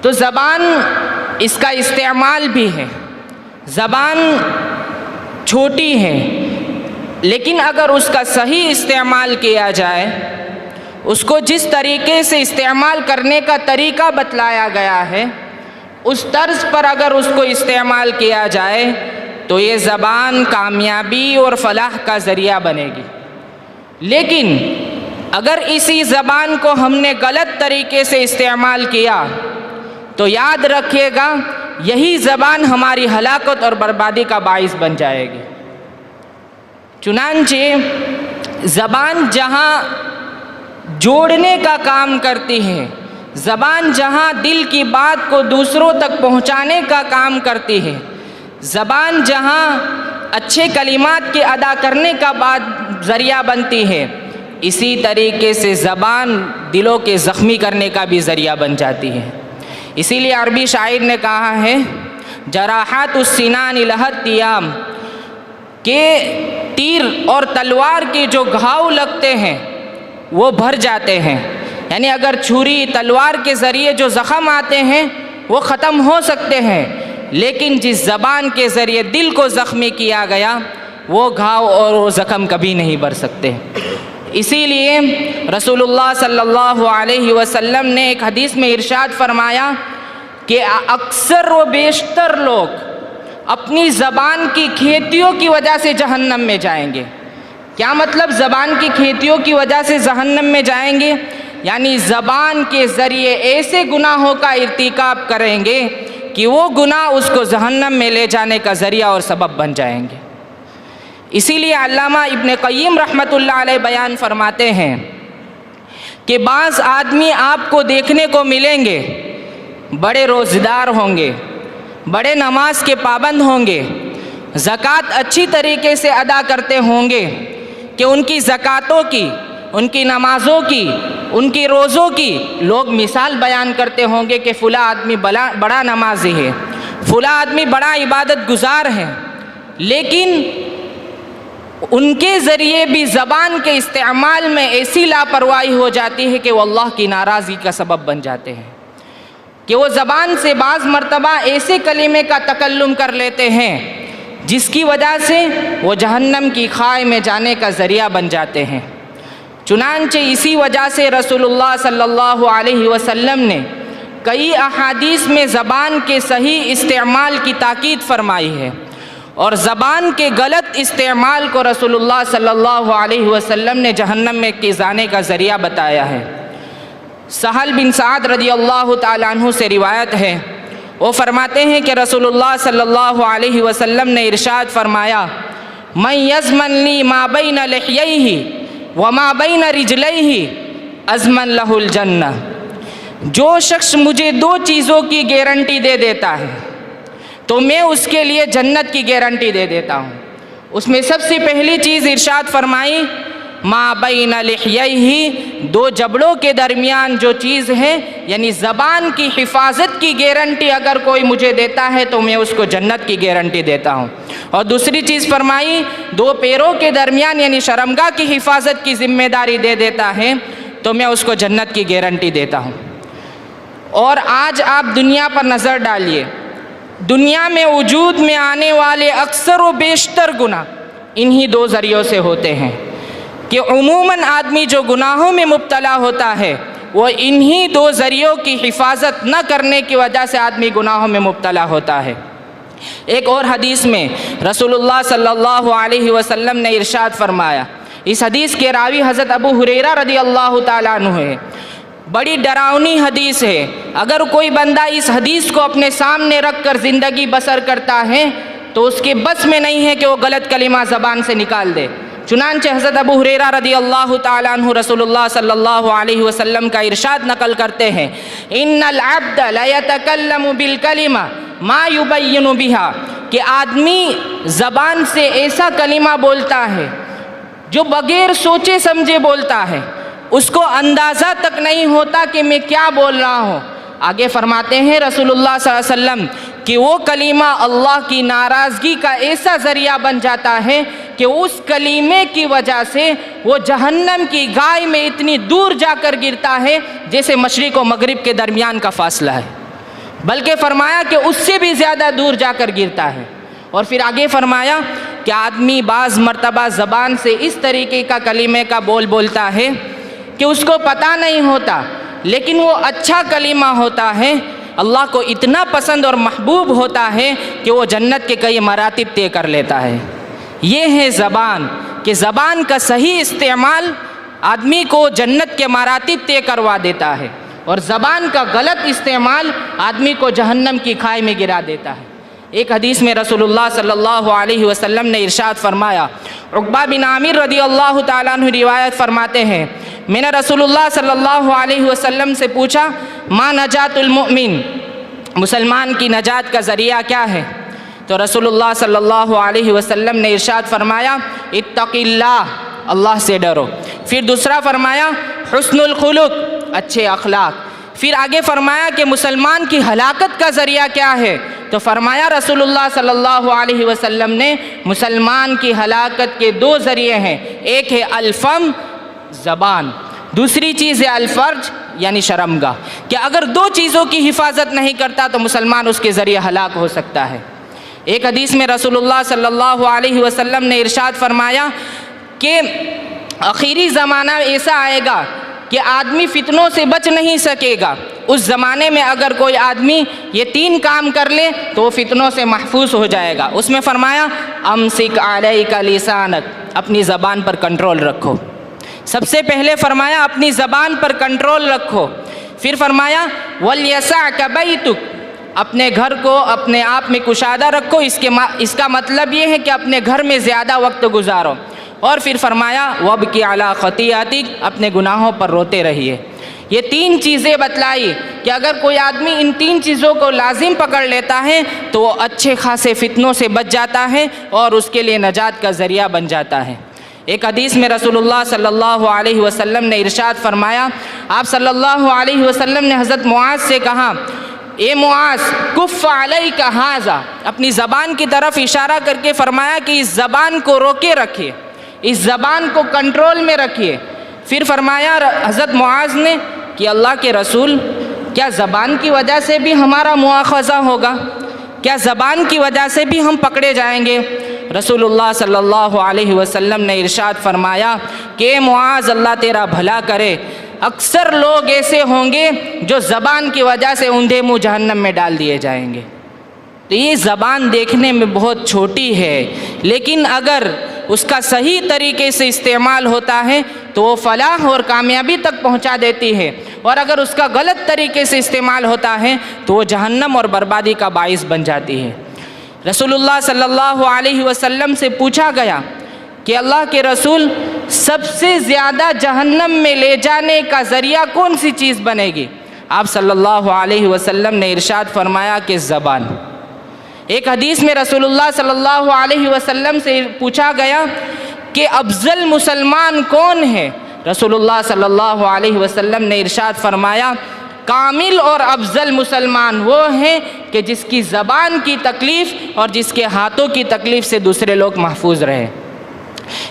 تو زبان اس کا استعمال بھی ہے، زبان چھوٹی ہے، لیکن اگر اس کا صحیح استعمال کیا جائے، اس کو جس طریقے سے استعمال کرنے کا طریقہ بتلایا گیا ہے اس طرز پر اگر اس کو استعمال کیا جائے تو یہ زبان کامیابی اور فلاح کا ذریعہ بنے گی۔ لیکن اگر اسی زبان کو ہم نے غلط طریقے سے استعمال کیا تو یاد رکھیے گا یہی زبان ہماری ہلاکت اور بربادی کا باعث بن جائے گی۔ چنانچہ زبان جہاں جوڑنے کا کام کرتی ہے، زبان جہاں دل کی بات کو دوسروں تک پہنچانے کا کام کرتی ہے، زبان جہاں اچھے کلمات کے ادا کرنے کا ذریعہ بنتی ہے، اسی طریقے سے زبان دلوں کے زخمی کرنے کا بھی ذریعہ بن جاتی ہے۔ اسی لیے عربی شاعر نے کہا ہے جراحات السنان لہت تیام، کہ تیر اور تلوار کے جو گھاؤ لگتے ہیں وہ بھر جاتے ہیں، یعنی اگر چھری تلوار کے ذریعے جو زخم آتے ہیں وہ ختم ہو سکتے ہیں، لیکن جس زبان کے ذریعے دل کو زخمی کیا گیا وہ گھاؤ اور وہ زخم کبھی نہیں بھر سکتے۔ اسی لیے رسول اللہ صلی اللہ علیہ وسلم نے ایک حدیث میں ارشاد فرمایا کہ اکثر و بیشتر لوگ اپنی زبان کی کھیتیوں کی وجہ سے جہنم میں جائیں گے۔ کیا مطلب زبان کی کھیتیوں کی وجہ سے جہنم میں جائیں گے؟ یعنی زبان کے ذریعے ایسے گناہوں کا ارتکاب کریں گے کہ وہ گناہ اس کو جہنم میں لے جانے کا ذریعہ اور سبب بن جائیں گے۔ اسی لیے علامہ ابن قیم رحمۃ اللہ علیہ بیان فرماتے ہیں کہ بعض آدمی آپ کو دیکھنے کو ملیں گے، بڑے روزدار ہوں گے، بڑے نماز کے پابند ہوں گے، زکوٰۃ اچھی طریقے سے ادا کرتے ہوں گے کہ ان کی زکوٰۃوں کی، ان کی نمازوں کی، ان کی روزوں کی لوگ مثال بیان کرتے ہوں گے کہ فلاں آدمی بڑا نمازی ہے، فلاں آدمی بڑا عبادت گزار ہے، لیکن ان کے ذریعے بھی زبان کے استعمال میں ایسی لاپرواہی ہو جاتی ہے کہ وہ اللہ کی ناراضگی کا سبب بن جاتے ہیں، کہ وہ زبان سے بعض مرتبہ ایسے کلمے کا تکلم کر لیتے ہیں جس کی وجہ سے وہ جہنم کی خائے میں جانے کا ذریعہ بن جاتے ہیں۔ چنانچہ اسی وجہ سے رسول اللہ صلی اللہ علیہ وسلم نے کئی احادیث میں زبان کے صحیح استعمال کی تاکید فرمائی ہے، اور زبان کے غلط استعمال کو رسول اللہ صلی اللہ علیہ وسلم نے جہنم میں جانے کا ذریعہ بتایا ہے۔ سہل بن سعد رضی اللہ تعالیٰ عنہ سے روایت ہے، وہ فرماتے ہیں کہ رسول اللہ صلی اللہ علیہ وسلم نے ارشاد فرمایا من یضمن لی ما بین لحییہ وما بین رجلیہ اضمن لہ الجنہ، جو شخص مجھے دو چیزوں کی گارنٹی دے دیتا ہے تو میں اس کے لیے جنت کی گارنٹی دے دیتا ہوں۔ اس میں سب سے پہلی چیز ارشاد فرمائی ما بین لحییہ، دو جبڑوں کے درمیان جو چیز ہے، یعنی زبان کی حفاظت کی گارنٹی اگر کوئی مجھے دیتا ہے تو میں اس کو جنت کی گارنٹی دیتا ہوں۔ اور دوسری چیز فرمائی دو پیروں کے درمیان یعنی شرمگاہ کی حفاظت کی ذمہ داری دے دیتا ہے تو میں اس کو جنت کی گارنٹی دیتا ہوں۔ اور آج آپ دنیا پر نظر ڈالیے، دنیا میں وجود میں آنے والے اکثر و بیشتر گناہ انہی دو ذریعوں سے ہوتے ہیں، کہ عموماً آدمی جو گناہوں میں مبتلا ہوتا ہے وہ انہی دو ذریعوں کی حفاظت نہ کرنے کی وجہ سے آدمی گناہوں میں مبتلا ہوتا ہے۔ ایک اور حدیث میں رسول اللہ صلی اللہ علیہ وسلم نے ارشاد فرمایا، اس حدیث کے راوی حضرت ابو ہریرہ رضی اللہ تعالیٰ عنہ ہے، بڑی ڈراؤنی حدیث ہے، اگر کوئی بندہ اس حدیث کو اپنے سامنے رکھ کر زندگی بسر کرتا ہے تو اس کے بس میں نہیں ہے کہ وہ غلط کلمہ زبان سے نکال دے۔ چنانچہ حضرت ابو ہریرہ رضی اللہ تعالیٰ عنہ رسول اللہ صلی اللہ علیہ وسلم کا ارشاد نقل کرتے ہیں، ان العبد لیتکلم بالکلمہ ما یبین بہا، کہ آدمی زبان سے ایسا کلمہ بولتا ہے جو بغیر سوچے سمجھے بولتا ہے، اس کو اندازہ تک نہیں ہوتا کہ میں کیا بول رہا ہوں۔ آگے فرماتے ہیں رسول اللہ صلی اللہ علیہ وسلم کہ وہ کلمہ اللہ کی ناراضگی کا ایسا ذریعہ بن جاتا ہے کہ اس کلمے کی وجہ سے وہ جہنم کی گائے میں اتنی دور جا کر گرتا ہے جیسے مشرق و مغرب کے درمیان کا فاصلہ ہے۔ بلکہ فرمایا کہ اس سے بھی زیادہ دور جا کر گرتا ہے۔ اور پھر آگے فرمایا کہ آدمی بعض مرتبہ زبان سے اس طریقے کا کلمے کا بول بولتا ہے کہ اس کو پتہ نہیں ہوتا، لیکن وہ اچھا کلمہ ہوتا ہے، اللہ کو اتنا پسند اور محبوب ہوتا ہے کہ وہ جنت کے کئی مراتب طے کر لیتا ہے۔ یہ ہے زبان، کہ زبان کا صحیح استعمال آدمی کو جنت کے مراتب طے کروا دیتا ہے، اور زبان کا غلط استعمال آدمی کو جہنم کی کھائی میں گرا دیتا ہے۔ ایک حدیث میں رسول اللہ صلی اللہ علیہ وسلم نے ارشاد فرمایا، عقبہ بن عامر رضی اللہ تعالیٰ عنہ روایت فرماتے ہیں، میں نے رسول اللہ صلی اللہ علیہ وسلم سے پوچھا، ما نجات المؤمن، مسلمان کی نجات کا ذریعہ کیا ہے؟ تو رسول اللہ صلی اللہ علیہ وسلم نے ارشاد فرمایا، اتق اللہ، اللہ سے ڈرو۔ پھر دوسرا فرمایا حسن الخلق، اچھے اخلاق۔ پھر آگے فرمایا کہ مسلمان کی ہلاکت کا ذریعہ کیا ہے؟ تو فرمایا رسول اللہ صلی اللہ علیہ وسلم نے، مسلمان کی ہلاکت کے دو ذریعے ہیں، ایک ہے الفم، زبان، دوسری چیز ہے الفرج یعنی شرمگاہ، کہ اگر دو چیزوں کی حفاظت نہیں کرتا تو مسلمان اس کے ذریعے ہلاک ہو سکتا ہے۔ ایک حدیث میں رسول اللہ صلی اللہ علیہ وسلم نے ارشاد فرمایا کہ آخری زمانہ ایسا آئے گا کہ آدمی فتنوں سے بچ نہیں سکے گا۔ اس زمانے میں اگر کوئی آدمی یہ تین کام کر لے تو وہ فتنوں سے محفوظ ہو جائے گا۔ اس میں فرمایا امسک علیک لسانک، اپنی زبان پر کنٹرول رکھو۔ سب سے پہلے فرمایا اپنی زبان پر کنٹرول رکھو۔ پھر فرمایا ولیسعک بیتک، اپنے گھر کو اپنے آپ میں کشادہ رکھو، اس کا مطلب یہ ہے کہ اپنے گھر میں زیادہ وقت گزارو۔ اور پھر فرمایا وابکی علی خطیئتک، اپنے گناہوں پر روتے رہیے۔ یہ تین چیزیں بتلائی کہ اگر کوئی آدمی ان تین چیزوں کو لازم پکڑ لیتا ہے تو وہ اچھے خاصے فتنوں سے بچ جاتا ہے اور اس کے لیے نجات کا ذریعہ بن جاتا ہے۔ ایک حدیث میں رسول اللہ صلی اللہ علیہ وسلم نے ارشاد فرمایا، آپ صلی اللہ علیہ وسلم نے حضرت معاذ سے کہا، اے معاذ کف علیک ھذا، اپنی زبان کی طرف اشارہ کر کے فرمایا کہ اس زبان کو روکے رکھیے، اس زبان کو کنٹرول میں رکھیے۔ پھر فرمایا حضرت معاذ نے کہ اللہ کے رسول، کیا زبان کی وجہ سے بھی ہمارا مواخذہ ہوگا؟ کیا زبان کی وجہ سے بھی ہم پکڑے جائیں گے؟ رسول اللہ صلی اللہ علیہ وسلم نے ارشاد فرمایا کہ معاذ اللہ تیرا بھلا کرے، اکثر لوگ ایسے ہوں گے جو زبان کی وجہ سے اندھے منہ جہنم میں ڈال دیے جائیں گے۔ تو یہ زبان دیکھنے میں بہت چھوٹی ہے، لیکن اگر اس کا صحیح طریقے سے استعمال ہوتا ہے تو وہ فلاح اور کامیابی تک پہنچا دیتی ہے، اور اگر اس کا غلط طریقے سے استعمال ہوتا ہے تو وہ جہنم اور بربادی کا باعث بن جاتی ہے۔ رسول اللہ صلی اللہ علیہ وسلم سے پوچھا گیا کہ اللہ کے رسول، سب سے زیادہ جہنم میں لے جانے کا ذریعہ کون سی چیز بنے گی؟ آپ صلی اللہ علیہ وسلم نے ارشاد فرمایا کہ زبان۔ ایک حدیث میں رسول اللہ صلی اللہ علیہ وسلم سے پوچھا گیا کہ افضل مسلمان کون ہے؟ رسول اللہ صلی اللہ علیہ وسلم نے ارشاد فرمایا کامل اور افضل مسلمان وہ ہیں کہ جس کی زبان کی تکلیف اور جس کے ہاتھوں کی تکلیف سے دوسرے لوگ محفوظ رہے۔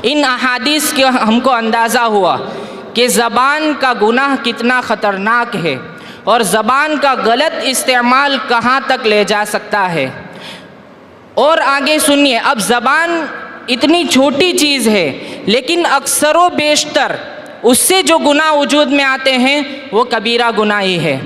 ان احادیث کے ہم کو اندازہ ہوا کہ زبان کا گناہ کتنا خطرناک ہے اور زبان کا غلط استعمال کہاں تک لے جا سکتا ہے۔ اور آگے سنیے، اب زبان اتنی چھوٹی چیز ہے لیکن اکثر و بیشتر اس سے جو گناہ وجود میں آتے ہیں وہ کبیرہ گناہ ہی ہے۔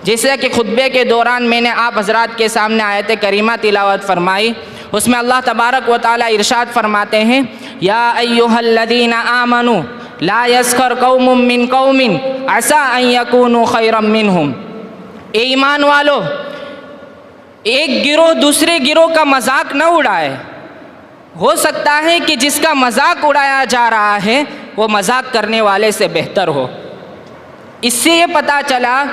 جیسے کہ خطبے کے دوران میں نے آپ حضرات کے سامنے آیت کریمہ تلاوت فرمائی، اس میں اللہ تبارک و تعالی ارشاد فرماتے ہیں یا ایھا الذین آمنوا لا یسخر قوم من قوم عسى ان یکونوا خیرا منہم، اے ایمان والو، ایک گروہ دوسرے گروہ کا مذاق نہ اڑائے، ہو سکتا ہے کہ جس کا مذاق اڑایا جا رہا ہے وہ مذاق کرنے والے سے بہتر ہو۔ اس سے یہ پتہ چلا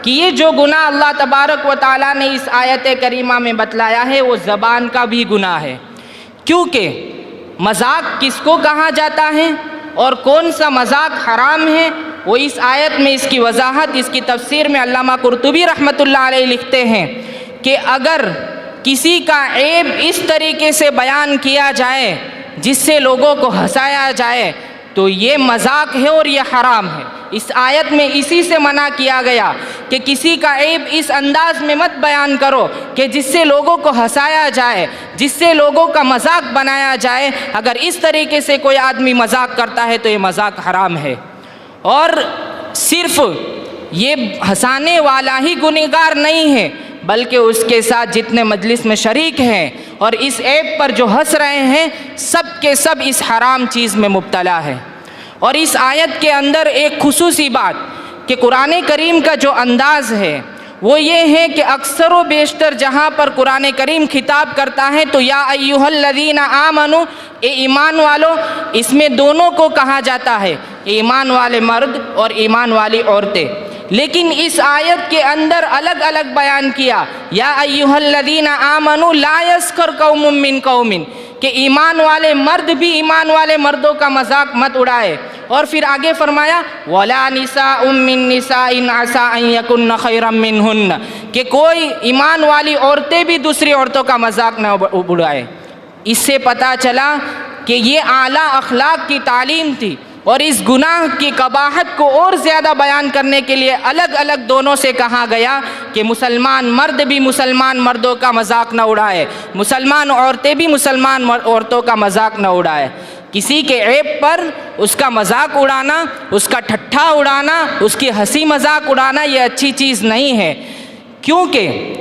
کہ یہ جو گناہ اللہ تبارک و تعالیٰ نے اس آیت کریمہ میں بتلایا ہے وہ زبان کا بھی گناہ ہے، کیونکہ مذاق کس کو کہا جاتا ہے اور کون سا مذاق حرام ہے وہ اس آیت میں اس کی وضاحت، اس کی تفسیر میں علامہ قرطبی رحمۃ اللہ علیہ لکھتے ہیں کہ اگر کسی کا عیب اس طریقے سے بیان کیا جائے جس سے لوگوں کو ہنسایا جائے تو یہ مذاق ہے اور یہ حرام ہے۔ اس آیت میں اسی سے منع کیا گیا کہ کسی کا عیب اس انداز میں مت بیان کرو کہ جس سے لوگوں کو ہنسایا جائے، جس سے لوگوں کا مذاق بنایا جائے۔ اگر اس طریقے سے کوئی آدمی مذاق کرتا ہے تو یہ مذاق حرام ہے۔ اور صرف یہ ہنسانے والا ہی گنہگار نہیں ہے، بلکہ اس کے ساتھ جتنے مجلس میں شریک ہیں اور اس عیب پر جو ہنس رہے ہیں، سب کے سب اس حرام چیز میں مبتلا ہے۔ اور اس آیت کے اندر ایک خصوصی بات کہ قرآن کریم کا جو انداز ہے وہ یہ ہے کہ اکثر و بیشتر جہاں پر قرآن کریم خطاب کرتا ہے تو یا ایھا الذین آمنو، اے ایمان والو، اس میں دونوں کو کہا جاتا ہے، ایمان والے مرد اور ایمان والی عورتیں۔ لیکن اس آیت کے اندر الگ الگ بیان کیا، یا ایھا الذین آمنو لا یسخر قوم من قوم، کہ ایمان والے مرد بھی ایمان والے مردوں کا مذاق مت اڑائے۔ اور پھر آگے فرمایا وَلَا نِسَاءٌ مِّن نِّسَاءٍ عَسَىٰ أَن يَكُنَّ خَيْرًا مِّنْهُنَّ، کہ کوئی ایمان والی عورتیں بھی دوسری عورتوں کا مذاق نہ اڑائے۔ اس سے پتہ چلا کہ یہ اعلیٰ اخلاق کی تعلیم تھی، اور اس گناہ کی قباحت کو اور زیادہ بیان کرنے کے لیے الگ الگ دونوں سے کہا گیا کہ مسلمان مرد بھی مسلمان مردوں کا مذاق نہ اڑائے، مسلمان عورتیں بھی مسلمان عورتوں کا مذاق نہ اڑائے۔ کسی کے عیب پر اس کا مذاق اڑانا، اس کا ٹھٹھا اڑانا، اس کی ہنسی مذاق اڑانا یہ اچھی چیز نہیں ہے، کیونکہ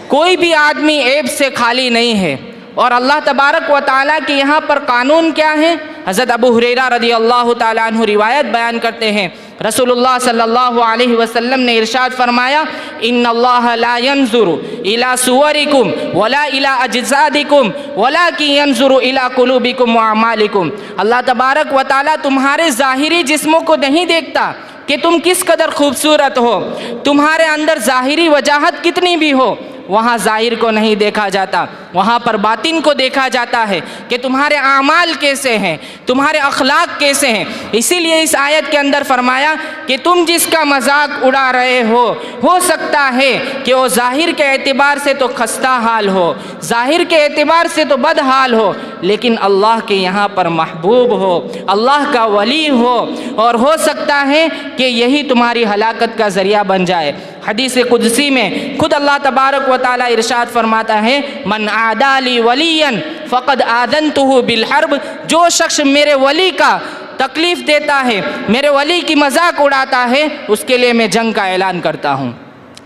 کوئی بھی آدمی عیب سے خالی نہیں ہے۔ اور اللہ تبارک و تعالیٰ کے یہاں پر قانون کیا ہے؟ حضرت ابو ہریرہ رضی اللہ تعالیٰ عنہ روایت بیان کرتے ہیں، رسول اللہ صلی اللہ علیہ وسلم نے ارشاد فرمایا ان اللہ لا ينظر الى صورکم ولا الى اجسادکم ولکن ينظر الى قلوبکم واعمالکم، اللہ تبارک و تعالیٰ تمہارے ظاہری جسموں کو نہیں دیکھتا کہ تم کس قدر خوبصورت ہو، تمہارے اندر ظاہری وجاہت کتنی بھی ہو، وہاں ظاہر کو نہیں دیکھا جاتا، وہاں پر باطن کو دیکھا جاتا ہے کہ تمہارے اعمال کیسے ہیں، تمہارے اخلاق کیسے ہیں۔ اسی لیے اس آیت کے اندر فرمایا کہ تم جس کا مذاق اڑا رہے ہو سکتا ہے کہ وہ ظاہر کے اعتبار سے تو خستہ حال ہو، ظاہر کے اعتبار سے تو بد حال ہو، لیکن اللہ کے یہاں پر محبوب ہو، اللہ کا ولی ہو، اور ہو سکتا ہے کہ یہی تمہاری ہلاکت کا ذریعہ بن جائے۔ حدیث قدسی میں خود اللہ تبارک و تعالیٰ ارشاد فرماتا ہے من عادی لی ولیا فقد آذنتہ بالحرب، جو شخص میرے ولی کا تکلیف دیتا ہے، میرے ولی کی مذاق اڑاتا ہے، اس کے لیے میں جنگ کا اعلان کرتا ہوں۔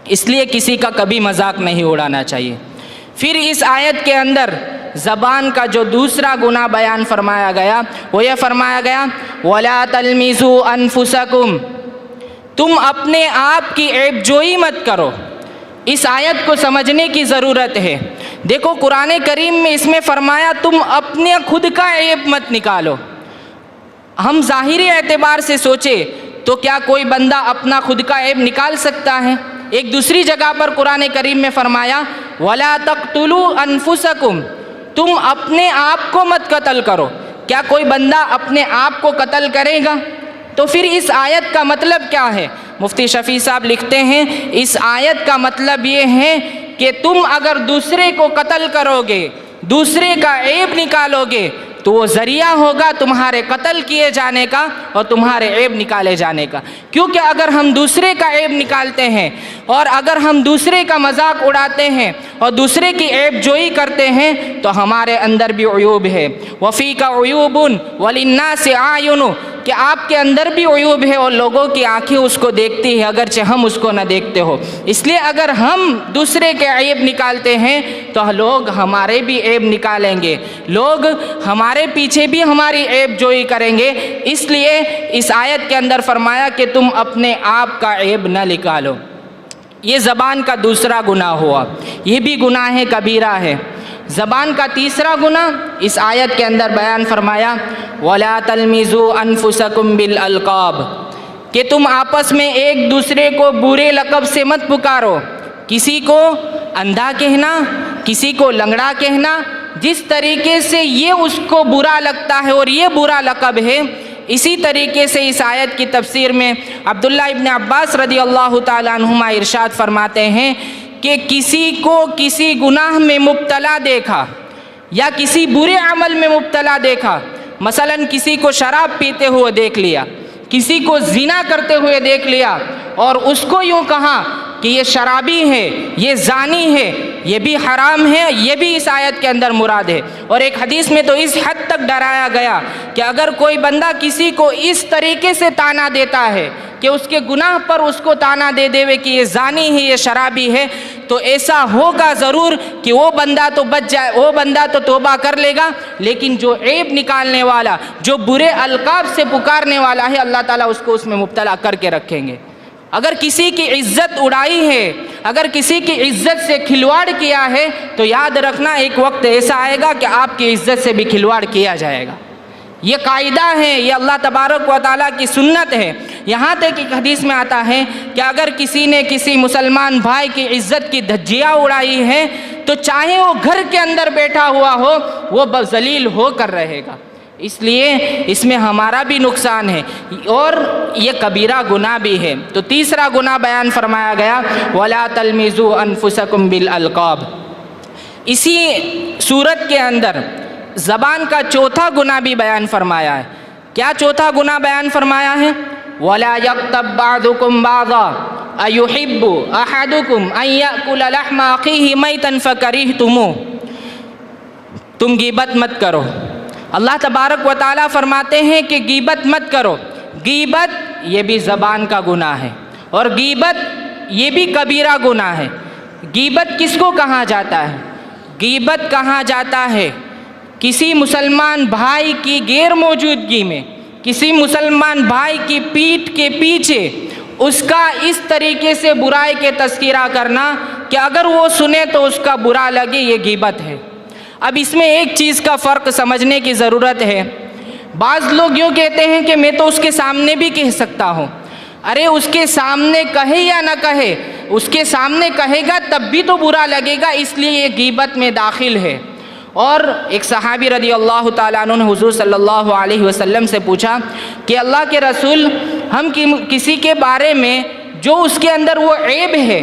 اس لیے کسی کا کبھی مذاق نہیں اڑانا چاہیے۔ پھر اس آیت کے اندر زبان کا جو دوسرا گناہ بیان فرمایا گیا وہ یہ فرمایا گیا وَلَا تَلْمِزُوا أَنفُسَكُمْ، تم اپنے آپ کی عیب جوئی مت کرو۔ اس آیت کو سمجھنے کی ضرورت ہے۔ دیکھو قرآن کریم میں اس میں فرمایا تم اپنے خود کا عیب مت نکالو۔ ہم ظاہری اعتبار سے سوچے تو کیا کوئی بندہ اپنا خود کا عیب نکال سکتا ہے؟ ایک دوسری جگہ پر قرآن کریم میں فرمایا وَلَا تَقْتُلُوا أَنفُسَكُمْ، تم اپنے آپ کو مت قتل کرو۔ کیا کوئی بندہ اپنے آپ کو قتل کرے گا؟ تو پھر اس آیت کا مطلب کیا ہے؟ مفتی شفیع صاحب لکھتے ہیں اس آیت کا مطلب یہ ہے کہ تم اگر دوسرے کو قتل کرو گے، دوسرے کا عیب نکالو گے، تو وہ ذریعہ ہوگا تمہارے قتل کیے جانے کا اور تمہارے عیب نکالے جانے کا۔ کیونکہ اگر ہم دوسرے کا عیب نکالتے ہیں اور اگر ہم دوسرے کا مذاق اڑاتے ہیں اور دوسرے کی عیب جوئی کرتے ہیں تو ہمارے اندر بھی عیوب ہے۔ وَفِيكَ عُيُوبٌ وَلِلنَّاسِ أَعْيُنٌ، کہ آپ کے اندر بھی عیوب ہے اور لوگوں کی آنکھیں اس کو دیکھتی ہیں اگرچہ ہم اس کو نہ دیکھتے ہو۔ اس لیے اگر ہم دوسرے کے عیب نکالتے ہیں تو لوگ ہمارے بھی عیب نکالیں گے، لوگ ہمارے پیچھے بھی ہماری عیب جوئی کریں گے۔ اس لیے اس آیت کے اندر فرمایا کہ تم اپنے آپ کا عیب نہ نکالو۔ یہ زبان کا دوسرا گناہ ہوا، یہ بھی گناہ کبیرہ ہے۔ زبان کا تیسرا گناہ اس آیت کے اندر بیان فرمایا وَلَا تَلْمِزُوا أَنفُسَكُمْ بِالْأَلْقَابِ، کہ تم آپس میں ایک دوسرے کو برے لقب سے مت پکارو۔ کسی کو اندھا کہنا، کسی کو لنگڑا کہنا، جس طریقے سے یہ اس کو برا لگتا ہے اور یہ برا لقب ہے، اسی طریقے سے اس آیت کی تفسیر میں عبداللہ ابن عباس رضی اللہ تعالیٰ عنہما ارشاد فرماتے ہیں کہ کسی کو کسی گناہ میں مبتلا دیکھا یا کسی برے عمل میں مبتلا دیکھا مثلاً کسی کو شراب پیتے ہوئے دیکھ لیا، کسی کو زنا کرتے ہوئے دیکھ لیا اور اس کو یوں کہا کہ یہ شرابی ہے، یہ زانی ہے، یہ بھی حرام ہے، یہ بھی اس آیت کے اندر مراد ہے۔ اور ایک حدیث میں تو اس حد تک ڈرایا گیا کہ اگر کوئی بندہ کسی کو اس طریقے سے طعنہ دیتا ہے کہ اس کے گناہ پر اس کو طعنہ دے دے کہ یہ زانی ہے، یہ شرابی ہے، تو ایسا ہوگا ضرور کہ وہ بندہ تو بچ جائے، وہ بندہ تو توبہ کر لے گا، لیکن جو عیب نکالنے والا، جو برے القاب سے پکارنے والا ہے، اللہ تعالیٰ اس کو اس میں مبتلا کر کے رکھیں گے۔ اگر کسی کی عزت اڑائی ہے، اگر کسی کی عزت سے کھلواڑ کیا ہے، تو یاد رکھنا ایک وقت ایسا آئے گا کہ آپ کی عزت سے بھی کھلواڑ کیا جائے گا۔ یہ قاعدہ ہے، یہ اللہ تبارک و تعالیٰ کی سنت ہے۔ یہاں تک ایک حدیث میں آتا ہے کہ اگر کسی نے کسی مسلمان بھائی کی عزت کی دھجیاں اڑائی ہے تو چاہے وہ گھر کے اندر بیٹھا ہوا ہو، وہ ذلیل ہو کر رہے گا۔ اس لیے اس میں ہمارا بھی نقصان ہے اور یہ کبیرہ گناہ بھی ہے۔ تو تیسرا گناہ بیان فرمایا گیا وَلَا تَلْمِزُوا أَنفُسَكُمْ بِالْأَلْقَابِ۔ اسی صورت کے اندر زبان کا چوتھا گناہ بھی بیان فرمایا ہے۔ کیا چوتھا گناہ بیان فرمایا ہے؟ وَلَا يَغْتَبْ بَعْضُكُمْ بَعْضًا أَيُحِبُّ أَحَدُكُمْ أَن يَأْكُلَ لَحْمَ أَخِيهِ مَيْتًا فَكَرِهْتُمُوهُ۔ تم غیبت مت کرو۔ اللہ تبارک و تعالیٰ فرماتے ہیں کہ غیبت مت کرو۔ غیبت یہ بھی زبان کا گناہ ہے اور غیبت یہ بھی کبیرہ گناہ ہے۔ غیبت کس کو کہا جاتا ہے؟ غیبت کہا جاتا ہے کسی مسلمان بھائی کی غیر موجودگی میں، کسی مسلمان بھائی کی پیٹھ کے پیچھے اس کا اس طریقے سے برائی کے تذکرہ کرنا کہ اگر وہ سنے تو اس کا برا لگے، یہ غیبت ہے۔ اب اس میں ایک چیز کا فرق سمجھنے کی ضرورت ہے۔ بعض لوگ یوں کہتے ہیں کہ میں تو اس کے سامنے بھی کہہ سکتا ہوں۔ ارے اس کے سامنے کہے یا نہ کہے، اس کے سامنے کہے گا تب بھی تو برا لگے گا، اس لیے یہ غیبت میں داخل ہے۔ اور ایک صحابی رضی اللہ تعالیٰ عنہ نے حضور صلی اللہ علیہ وسلم سے پوچھا کہ اللہ کے رسول، ہم کسی کے بارے میں جو اس کے اندر وہ عیب ہے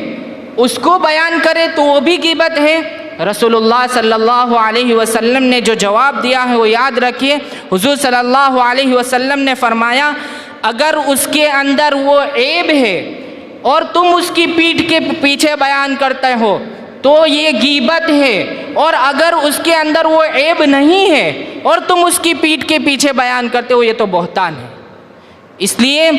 اس کو بیان کرے تو وہ بھی غیبت ہے؟ رسول اللہ صلی اللہ علیہ وسلم نے جو جواب دیا ہے وہ یاد رکھیے۔ حضور صلی اللہ علیہ وسلم نے فرمایا اگر اس کے اندر وہ عیب ہے اور تم اس کی پیٹھ کے پیچھے بیان کرتے ہو تو یہ غیبت ہے، اور اگر اس کے اندر وہ عیب نہیں ہے اور تم اس کی پیٹھ کے پیچھے بیان کرتے ہو یہ تو بہتان ہے۔ اس لیے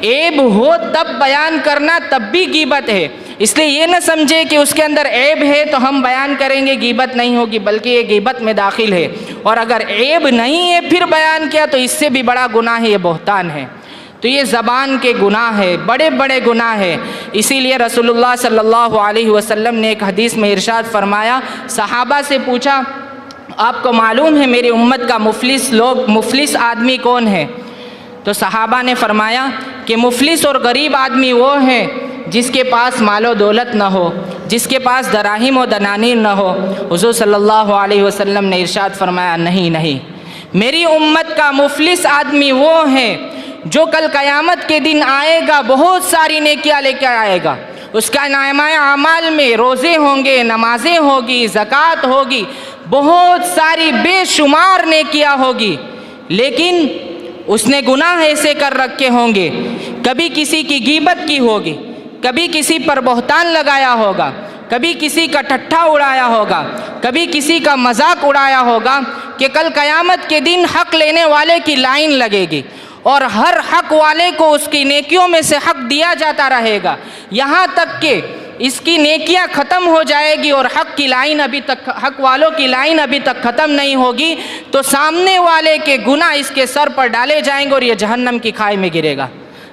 عیب ہو تب بیان کرنا تب بھی غیبت ہے۔ اس لیے یہ نہ سمجھے کہ اس کے اندر عیب ہے تو ہم بیان کریں گے غیبت نہیں ہوگی، بلکہ یہ غیبت میں داخل ہے۔ اور اگر عیب نہیں ہے پھر بیان کیا تو اس سے بھی بڑا گناہ ہے، یہ بہتان ہے۔ تو یہ زبان کے گناہ ہے، بڑے بڑے گناہ ہے۔ اسی لیے رسول اللہ صلی اللہ علیہ وسلم نے ایک حدیث میں ارشاد فرمایا، صحابہ سے پوچھا آپ کو معلوم ہے میری امت کا مفلس آدمی کون ہے؟ تو صحابہ نے فرمایا کہ مفلس اور غریب آدمی وہ ہے جس کے پاس مال و دولت نہ ہو، جس کے پاس دراہیم و دنانیر نہ ہو۔ حضور صلی اللہ علیہ وسلم نے ارشاد فرمایا نہیں، میری امت کا مفلس آدمی وہ ہے جو کل قیامت کے دن آئے گا، بہت ساری نیکیاں لے کر آئے گا، اس کا نامہ اعمال میں روزے ہوں گے، نمازیں ہوگی، زکوٰۃ ہوگی، بہت ساری بے شمار نیکیاں ہوگی، لیکن اس نے گناہ ایسے کر رکھے ہوں گے، کبھی کسی کی غیبت کی ہوگی، کبھی کسی پر بہتان لگایا ہوگا، کبھی کسی کا ٹھٹھا اڑایا ہوگا، کبھی کسی کا مذاق اڑایا ہوگا، کہ کل قیامت کے دن حق لینے والے کی لائن لگے گی اور ہر حق والے کو اس کی نیکیوں میں سے حق دیا جاتا رہے گا، یہاں تک کہ اس کی نیکیاں ختم ہو جائے گی اور حق والوں کی لائن ابھی تک ختم نہیں ہوگی، تو سامنے والے کے گناہ اس کے سر پر ڈالے جائیں گے اور یہ جہنم کی کھائی میں گرے گا۔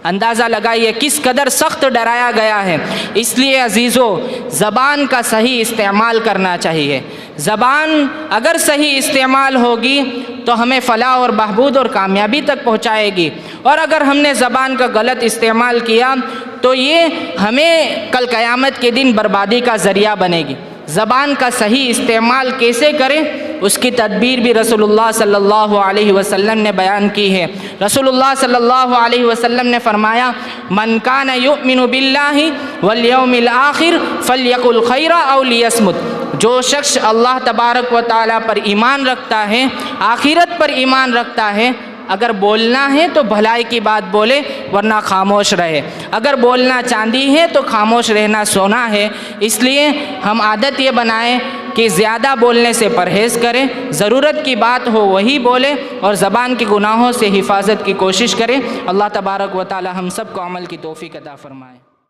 اندازہ لگائیے کس قدر سخت ڈرایا گیا ہے۔ اس لیے عزیزو زبان کا صحیح استعمال کرنا چاہیے۔ زبان اگر صحیح استعمال ہوگی تو ہمیں فلاح اور بہبود اور کامیابی تک پہنچائے گی، اور اگر ہم نے زبان کا غلط استعمال کیا تو یہ ہمیں کل قیامت کے دن بربادی کا ذریعہ بنے گی۔ زبان کا صحیح استعمال کیسے کریں اس کی تدبیر بھی رسول اللہ صلی اللہ علیہ وسلم نے بیان کی ہے۔ رسول اللہ صلی اللہ علیہ وسلم نے فرمایا من کان یؤمن باللہ والیوم الآخر فلیقل خیرا او لیصمت۔ جو شخص اللہ تبارک و تعالیٰ پر ایمان رکھتا ہے، آخرت پر ایمان رکھتا ہے، اگر بولنا ہے تو بھلائی کی بات بولے ورنہ خاموش رہے، اگر بولنا چاندی ہے تو خاموش رہنا سونا ہے۔ اس لیے ہم عادت یہ بنائیں کہ زیادہ بولنے سے پرہیز کریں، ضرورت کی بات ہو وہی بولے، اور زبان کے گناہوں سے حفاظت کی کوشش کریں۔ اللہ تبارک و تعالی ہم سب کو عمل کی توفیق عطا فرمائے۔